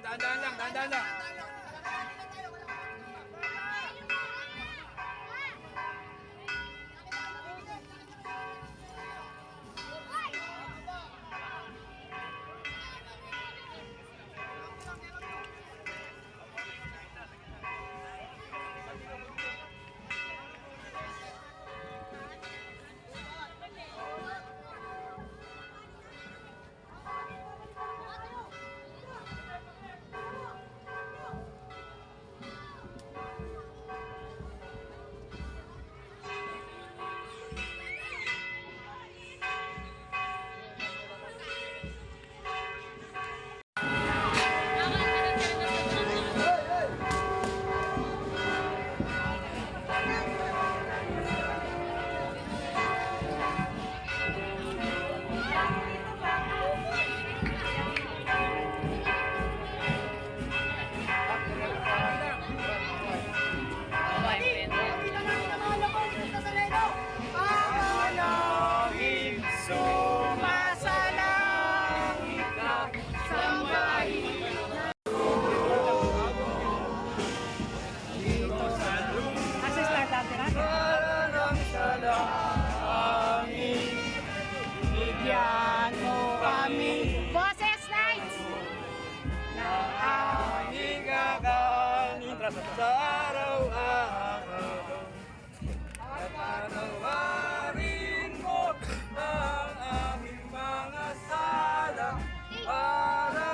dahan-dahan lang, dahan-dahan lang. Bigyan mo kami Boses Nights na aming Kakanin sa araw-araw at panawarin mo ang aming mga sala para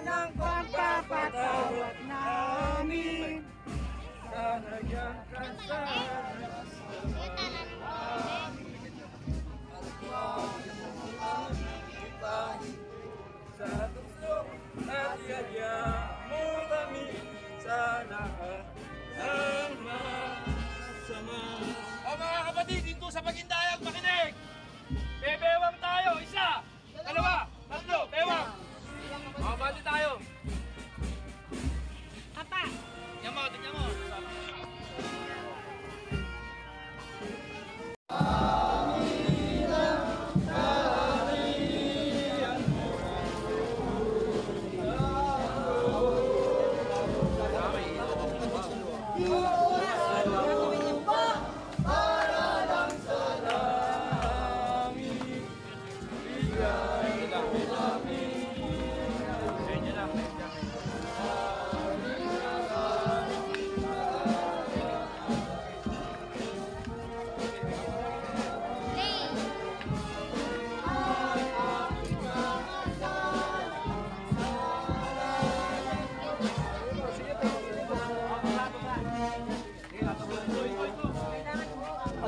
ng pagpapatawad namin. Sana yan ka sana sa tukso at yaya mo kami sa lahat ng masama. O mga kapatid, dito sa Pagindayag, makinig! Bebewang tayo, isa, dalawa, tatlo, bewang! Mga bati tayo. Papa. Tignan mo, tignan mo.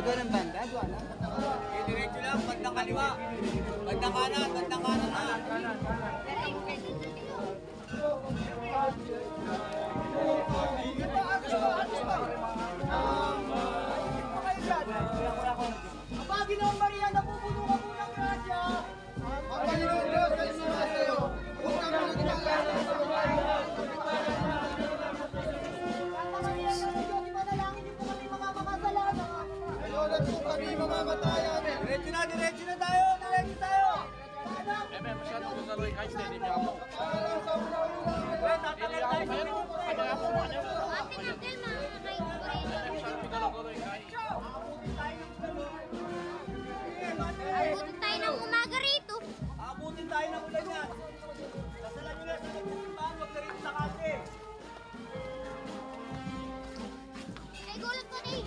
Doon ang banda, doon na. Diretso lang, bandang kaliwa. Bandang kanan, bandang kanan na. Aba, Ginoong Maria, napupuno ka po ng grasya. Ang Panginoon Diyos, ay sumasayo. Huwag kang mga ginagana sa babae. Santa Maria, Diyos, ipanalangin niyo po kami mga makasalanan. Ngayon at kung kami mamamatayan. Diretso na tayo, diretso tayo. Masyado ko sa Roy Kais, hindi niya ako. Well, tatagal tayo sa iyo. Abutin tayo ng umaga rito. Abutin tayo ng ulan yan. Sasalan nyo na sa nagpupuntahan, huwag na rin sa kasi. Ay, gulat ko rin.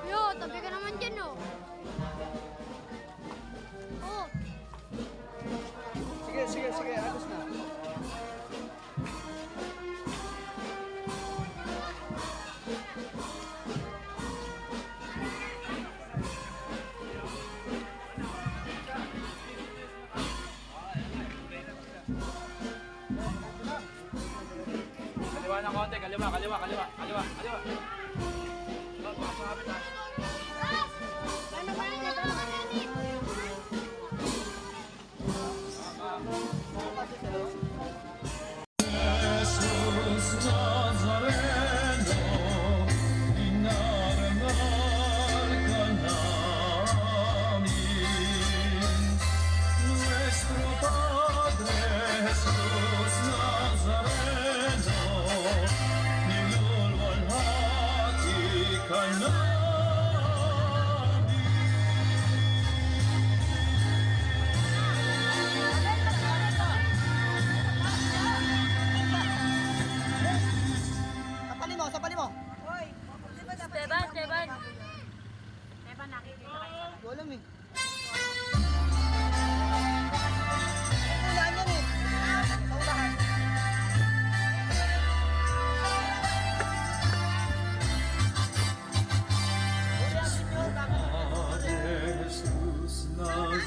Yo, tabi ka naman dyan, oh. Oh. Sige, agos na. Kaliwa ng konti, kaliwa. Paano ba yun? Paano ba Jesus Nazareno,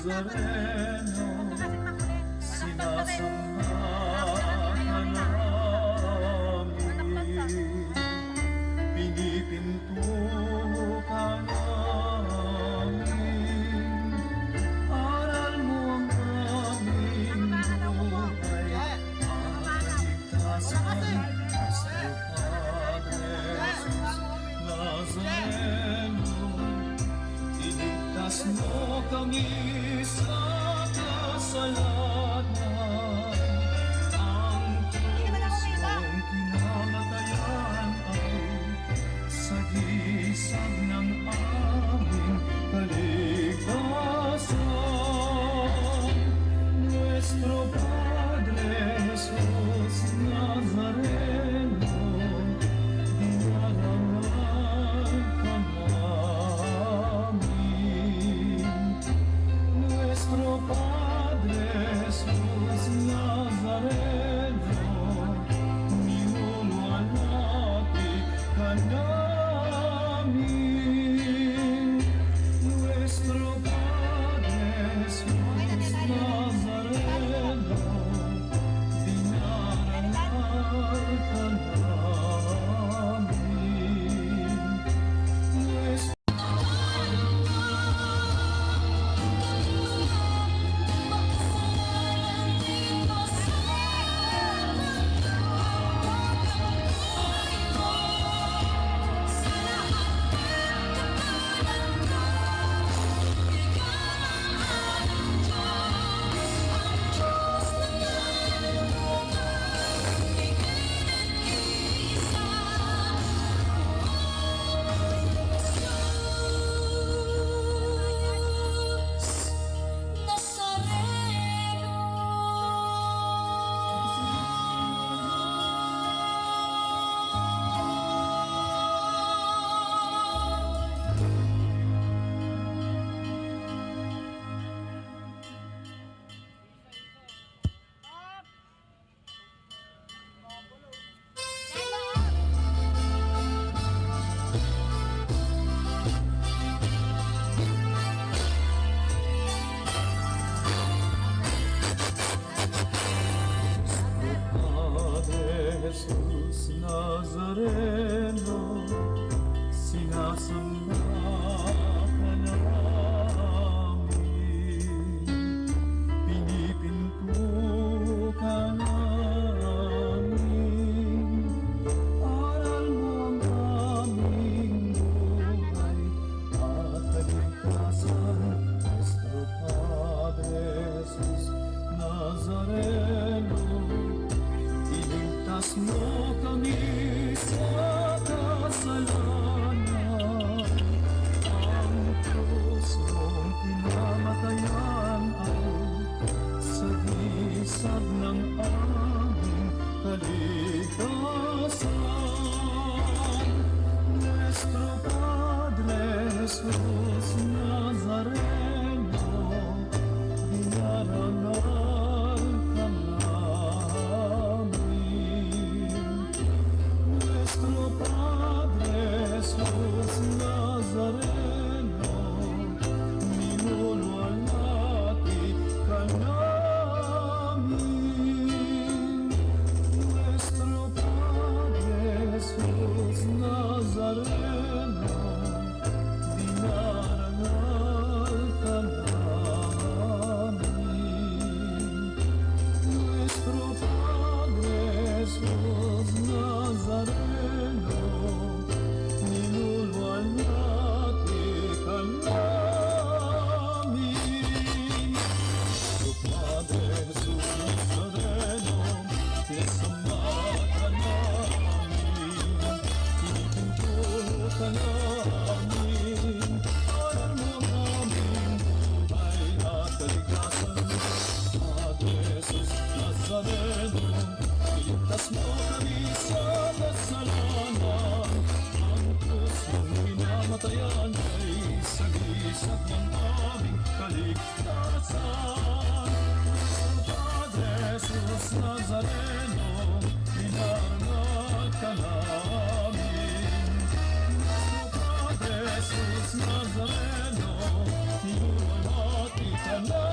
Nazareno, sinasamahan namin, pinipinto ka namin, aral mo ang aming buhay, kaligtasan, Nuestro Padre Jesus Nazareno, iligtas mo kami sa kasalanan. Ang pusong kinamatayan ay sagisag ng aming kaligtasan. Nuestro Padre Jesus Nazareno, dinarangal ka namin. Nuestro Padre Jesus Nazareno, minuluwalhati ka namin. Nuestro Padre Jesus Nazareno, dinarangal ka namin. Nuestro Padre Jesus Nazareno, sinasamba ka namin, pinipinto ka namin, aral mo ang aming buhay at kaligtasan. Nuestro Padre Jesus Nazareno, iligtas mo kami sa kasalanan. Ang pusong kinamatayan ay sagisag ng aming kaligtasan. Nuestro Padre Jesus Nazareno, dinarangal ka namin. Nuestro Padre Jesus Nazareno, minuluwalhati ka namin. Nuestro Padre Jesus Nazareno, dinarangal ka namin. Nuestro Padre Jesus Nazareno, minuluwalhati ka namin. Nuestro Padre Jesus Nazareno, sinasamba ka namin, pinipinto ka namin, aral mo ang aming buhay at kaligtasan. Padre Jesus Nazareno, iligtas mo kami sa kasalanan. Ang pusong minamatayan ay sagisag ng aming kaligtasan. Padre Jesus Nazareno, dinarangal ka namin. Padre Jesus Nazareno, minuluwalhati ka namin.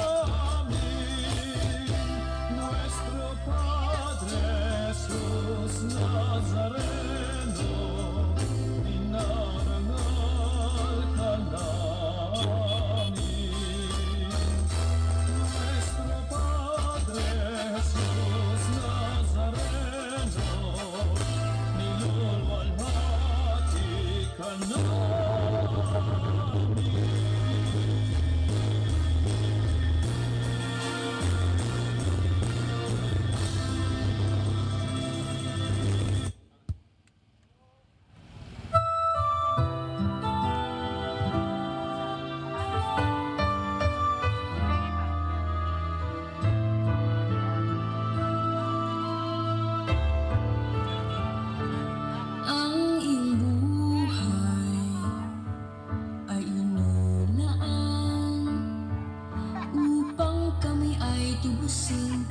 tubusin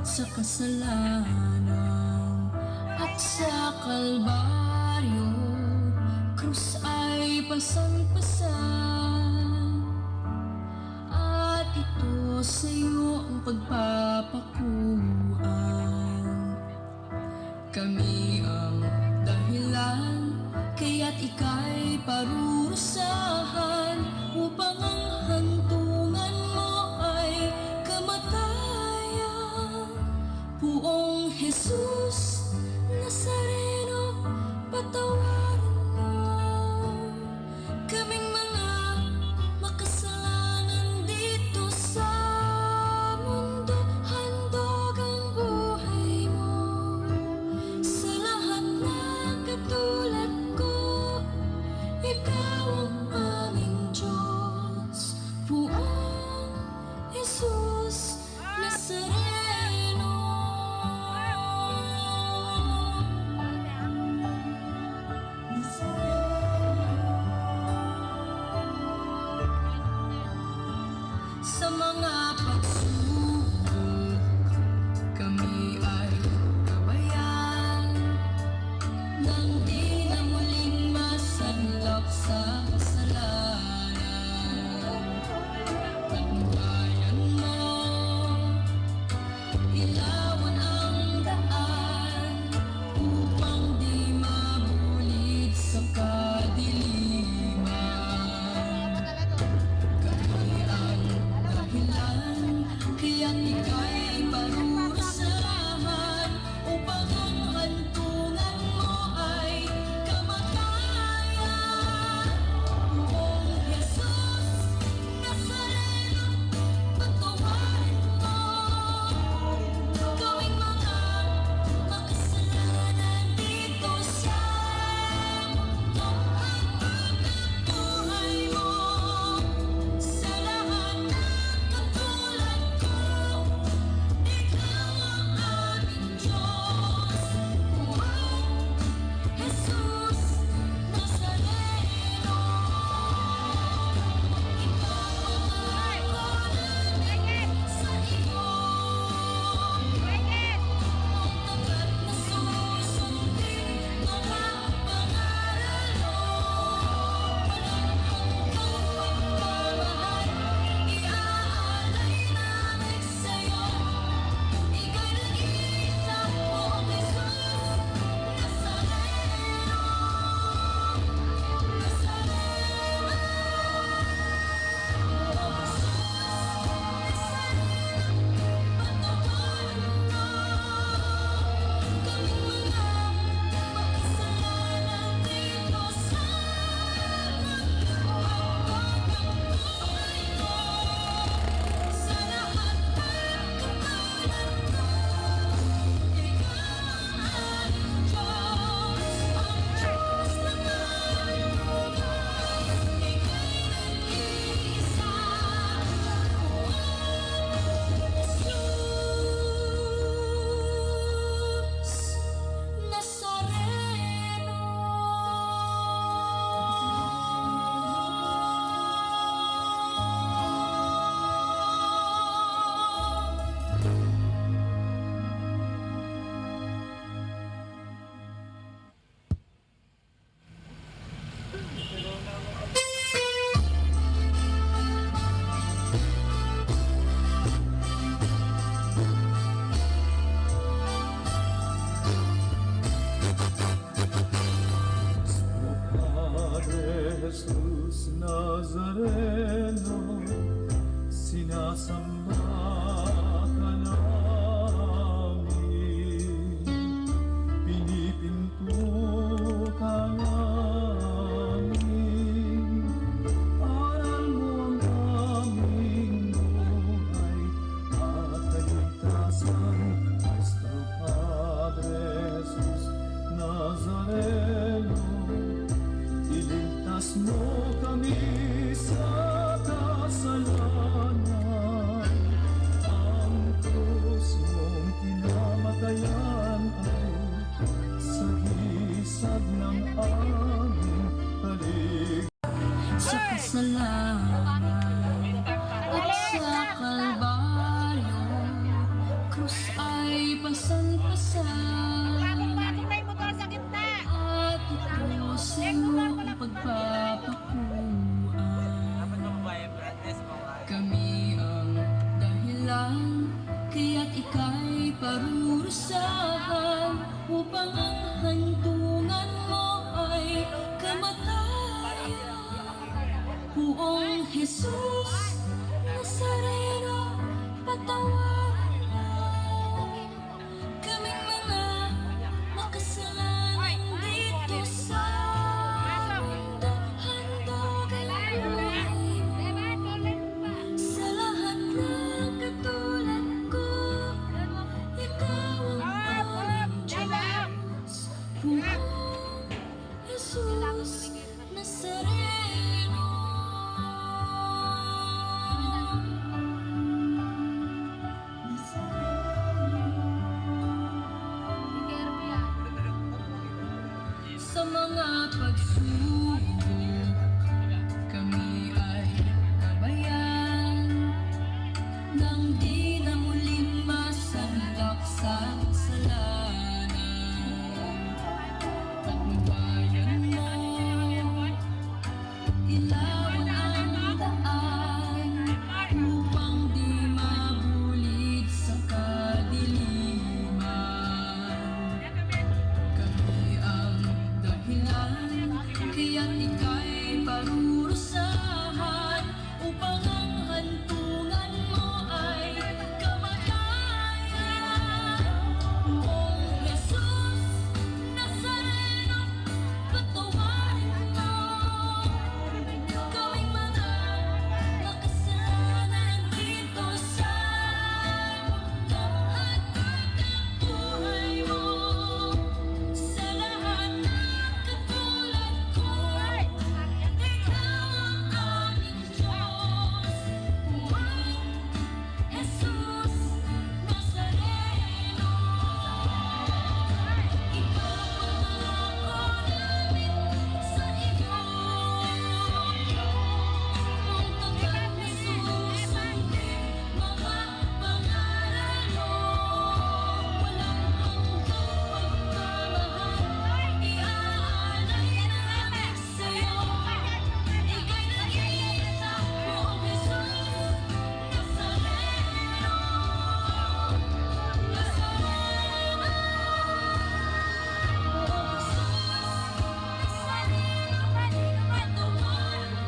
sa kasalanan. At sa Kalbaryo, krus ay pasan-pasan. At ito sa'yo ang pagpapakuan. Kami ang dahilan, kaya't ika'y parurusahan, upang ang hantungan mo ay kamatayan. Puong Jesus Nazareno, patawarin mo kaming mga makasalanan dito sa mundo. Handog ang buhay mo sa lahat na katulad ko. Ikaw ang aming Diyos, Puong Jesus Nazareno. Sa mga pagsubok, kami ay gabayan, nang di na muling masanlap sa kasalanan. Patnubayan mo, ilawan ang daan, upang di mabulig sa kadiliman. Kami ang dahilan, kaya't ika'y parurusahan, upang ang hantungan mo ay kamatayan. Puong Jesus Nazareno, patawarin mo kaming mga makasalanan dito sa mundo. Handog ang buhay mo sa lahat na katulad ko. krus ay pasan-pasan Bagong-bagong na yung motor sa gitna. at itusin mo ang pagpapakuan. Kami ang dahilan, kaya't ika'y parurusahan upang ang hantungan mo ay kamatayan. Buong Jesus Nazareno, patawarin mo kaming mga makasalanan dito sa mundo. Handogin mo sa lahat ng katulad ko. Ikaw ang aming Diyos, buong Jesus Nazareno. Sa mga pagsubok, kami ay gabayan nang di na muling masandak sa kasalanan. Patnubayan mo, ilawan ang daan upang di mabulig sa kadiliman. Kami ang dahilan, kaya't ika'y parurusahan upang ang hantungan mo ay kamatayan. Buong Jesus Nazareno, patawarin mo kaming mga makasalanan dito sa mundo at pagkabuhay mo sa lahat ng katulad ko. Ikaw ang aming Diyos, buong Jesus Nazareno. Ikaw ang pangako namin sa iyo, kung tapat na susundin mga pangaral mo. Walang hanggang pagmamahal, iaalay namin sa'yo. Ika'y nag-iisa, buong Jesus Nazareno. Nazareno, buong Jesus Nazareno, patawarin mo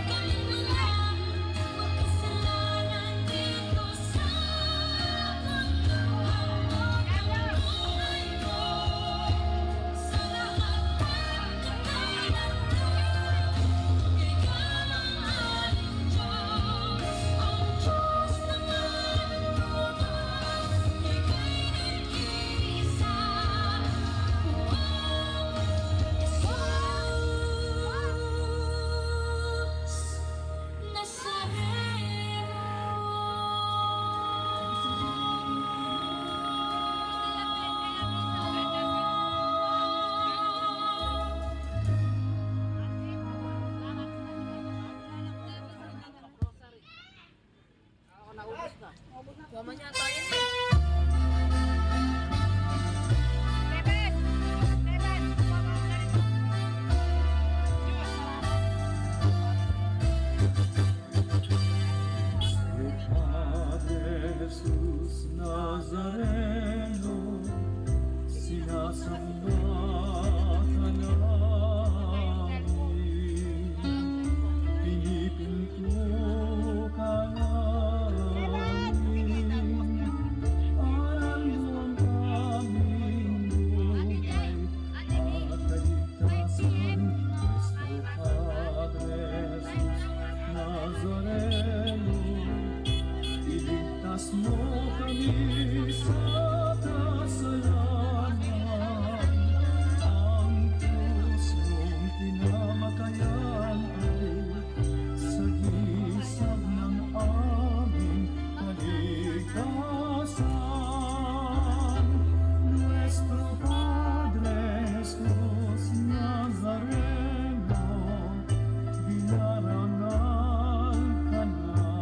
kaming mga makasalanan dito sa mundo. Handog ang buhay mo sa lahat ng katulad ko. Ikaw ang aming Diyos, ang Diyos ng aming buhay. Ika'y nag-iisa, buong Jesus Nazareno. Padre Jesus Nazareno, sinasamba ka namin. Pinipinto ka namin. Ano ang aming buhay at kaligtasan, Cristo Padre Jesus Nazareno. Iligtas mo kami sa kasalanan. Ang krus mong pinamatayan ay sagisag ng aming kaligtasan. Nuestro Padre Jesus Nazareno, binarangal ka namin.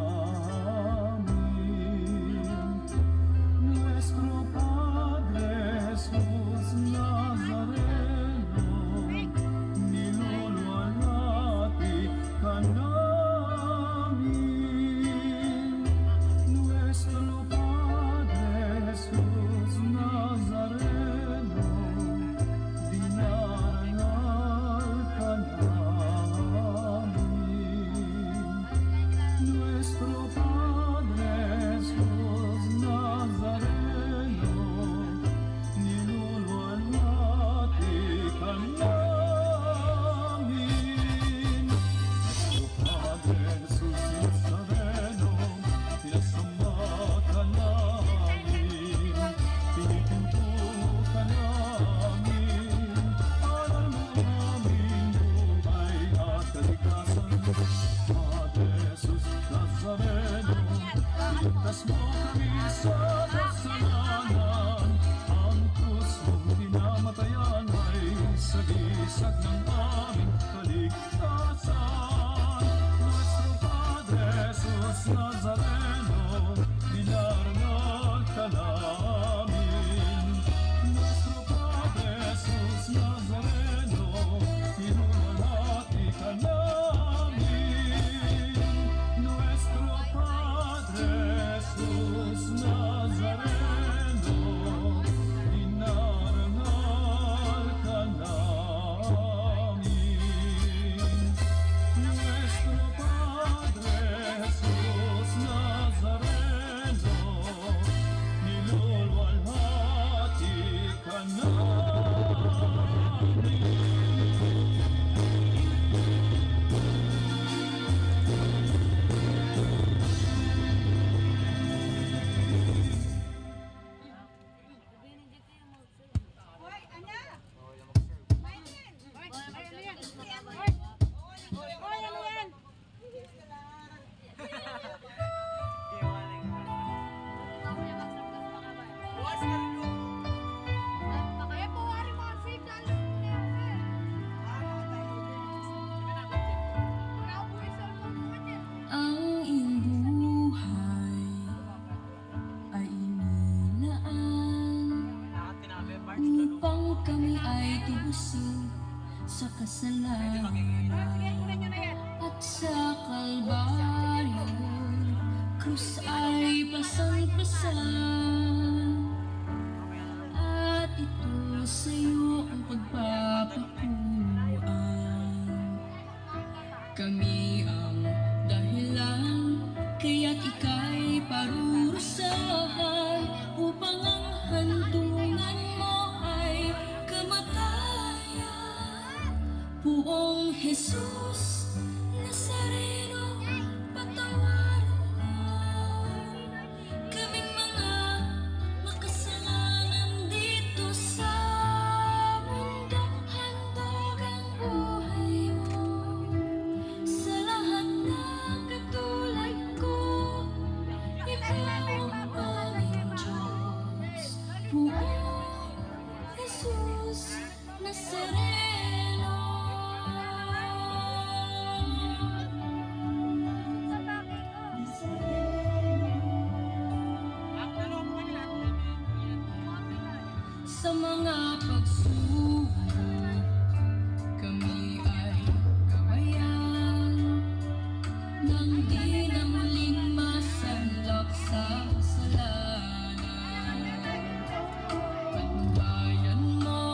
Iligtas mo kami sa kasalanan. Ang pusong pinamatayan ay sagisag ng aming kaligtasan. Nuestro Padre Jesus Nazareno, dinarnag ka namin. Nuestro Padre Jesus Nazareno, pinulwalhati ka namin. Nuestro Padre Jesus Nazareno, dinarangal ka namin. Nuestro Padre Jesus Nazareno, nilulwalhati ka namin. Hoy, ano? Mainin. Hoy, ano yan? Hoy, ano yan? Eh, pawari mo ang sigla. Ang iyong buhay ay inilaan upang kami ay tubusin sa kasalanan. At sa Kalbaryo, krus ay pasan-pasan. At ito sa iyo ang pagpapakuan. Kami ang dahilan, kaya't ika'y parurusahan upang ang hantungan mo ay kamatayan. Poong Jesus Nazareno, patawarin mo kaming mga makasalanan dito sa mundo. Handog ang buhay mo sa lahat ng katulad ko. Ikaw ang aming Diyos, Poong Jesus Nazareno. Sa mga pagsubok, kami ay gabayan nang di na muling masanlak sa kasalanan. Patnubayan mo,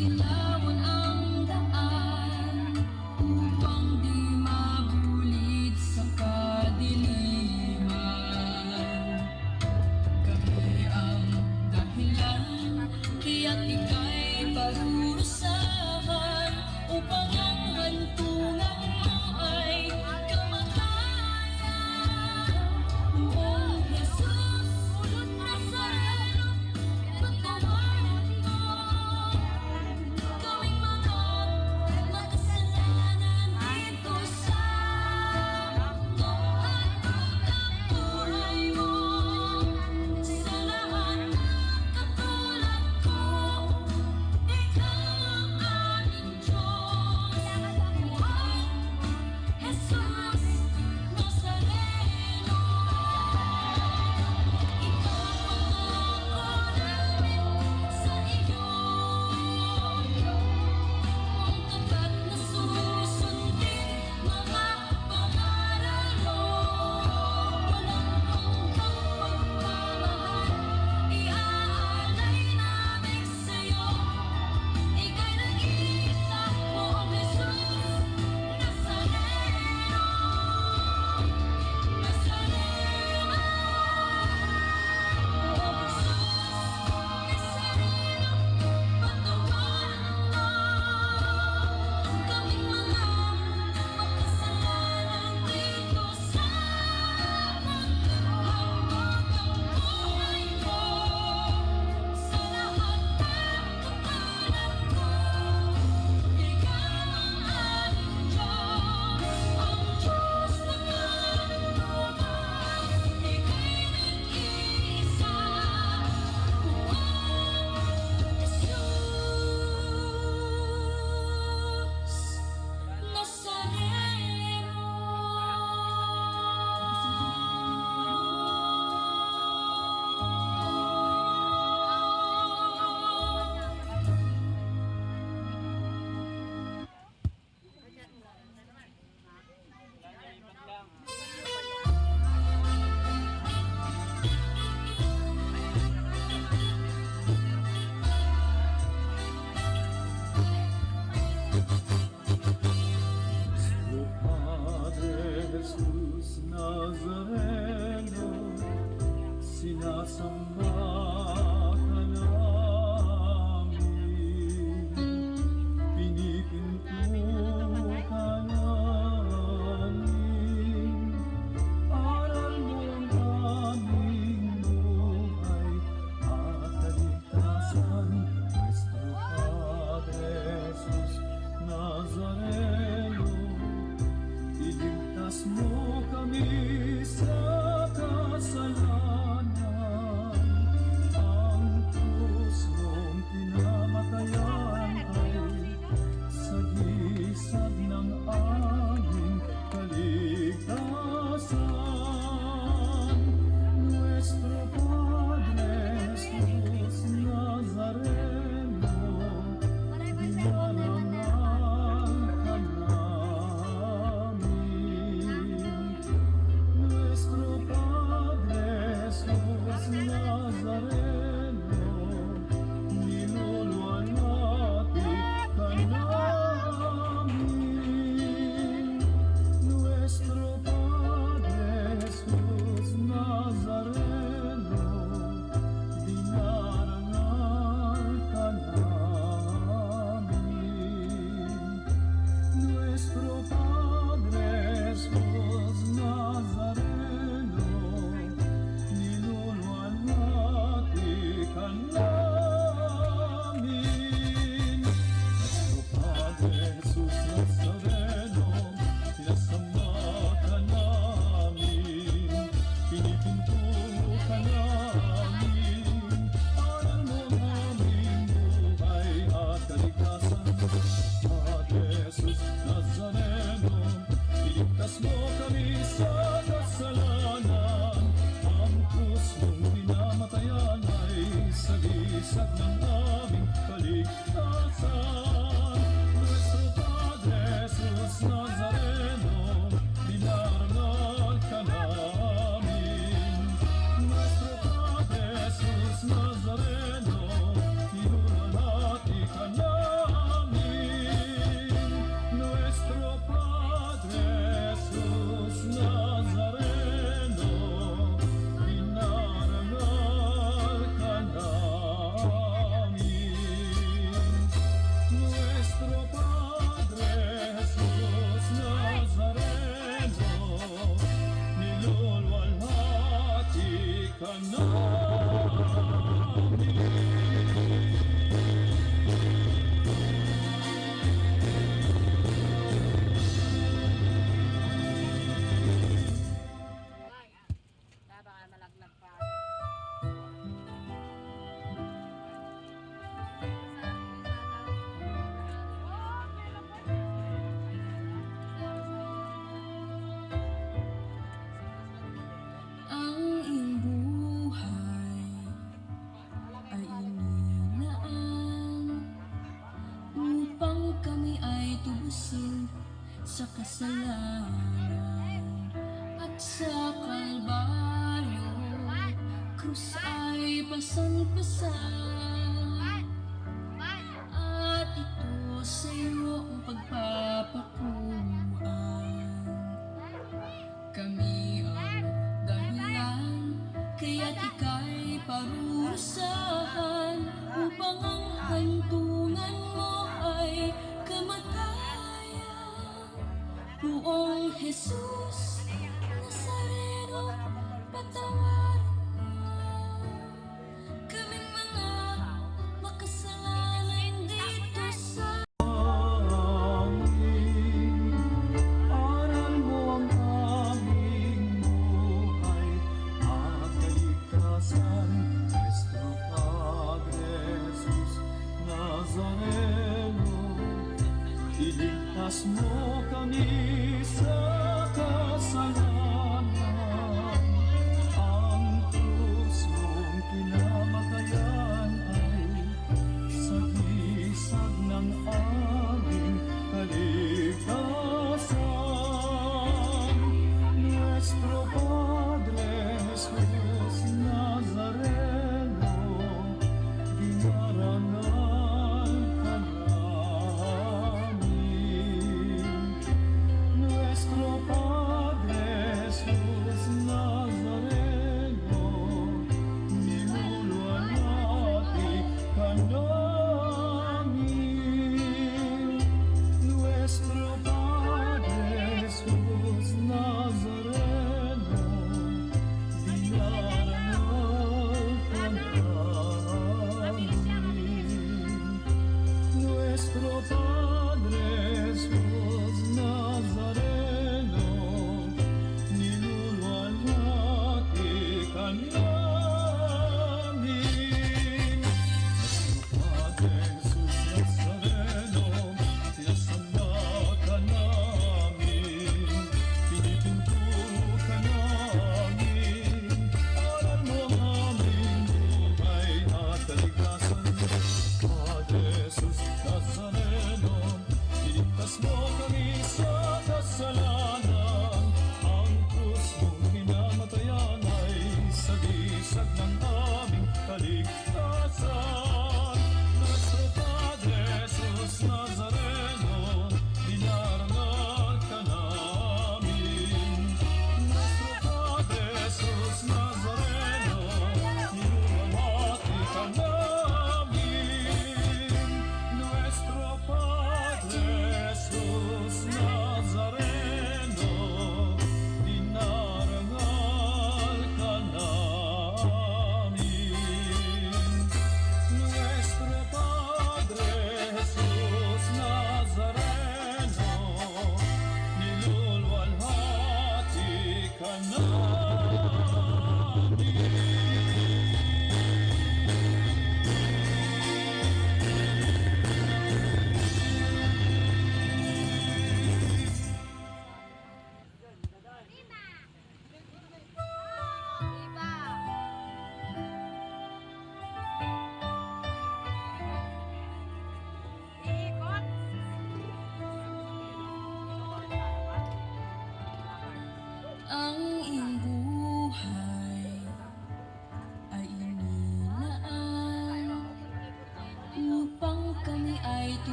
ilawan ang daan upang di mabulit sa kadiliman. Kami ang dahilan, sinasamba ka namin, pinipinto ka namin, aral mo ang aming buhay at kaligtasan, Nuestro Padre Jesus Nazareno. Iligtas mo kami sa kasalanan, ang krus mong pinamatayan ay sagisag ng aming kaligtasan. Nuestro Padre Jesus Nazareno, dinarangal ka namin. Nuestro Padre Jesus Nazareno, niluluwalhati ka namin. Nuestro Padre Jesus Nazareno, dinarangal ka namin. Nuestro Padre Jesus Nazareno, niluluwalhati ka namin. Nuestro Padre Jesus Nazareno, sinasamba ka namin, pinipinto ka namin, aral mo ang aming buhay at kaligtasan. Padre Jesus Nazareno, iligtas mo kami sa kasalanan, ang krus mong pinamatayan ay sagisag ng aming kaligtasan. Nuestro Padre Jesus Nazareno, dinarangal ka namin. Nuestro Padre Jesus Nazareno, niluluwalhati ka namin. Nuestro Padre Jesus Nazareno, dinarangal ka namin. Nuestro Padre Jesus Nazareno, niluluwalhati ka Baka malaglag pa. Ang iyong buhay ay inilaan upang kami ay tubusin sa kasalanan. At sa Kalbaryo, krus ay pasan-pasan, at ito sa iyo ang pagpapakuan. Kami ang dahilan, kaya't ika'y parusahan, upang ang hantungan mo ay kamatayan. Buong Jesus Nazareno, patawarin mo kaming mga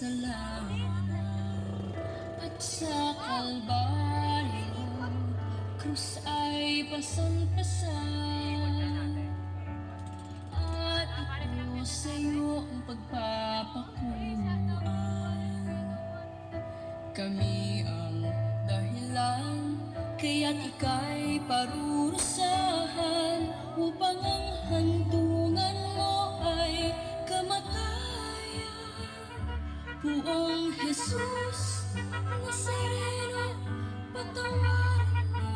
kasalanan at sa kalbaryo, krus ay pasan-pasan. At ito sa'yo ang pagpapakulaan. Kami ang dahilan, kaya't ika'y parurusahan upang ang hantungan mo ay kamatayan. Buong Jesus Nazareno, patawarin mo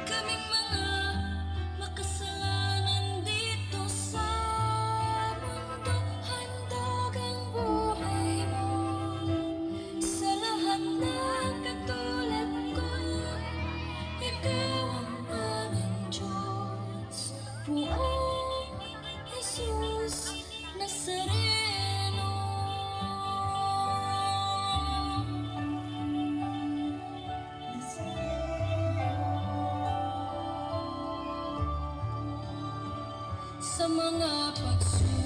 kaming mga makasalanan dito sa mundo. Handog ang buhay mo sa lahat na katulad ko. Ikaw ang aming Diyos, buong Jesus Nazareno. Sa mga pagsubok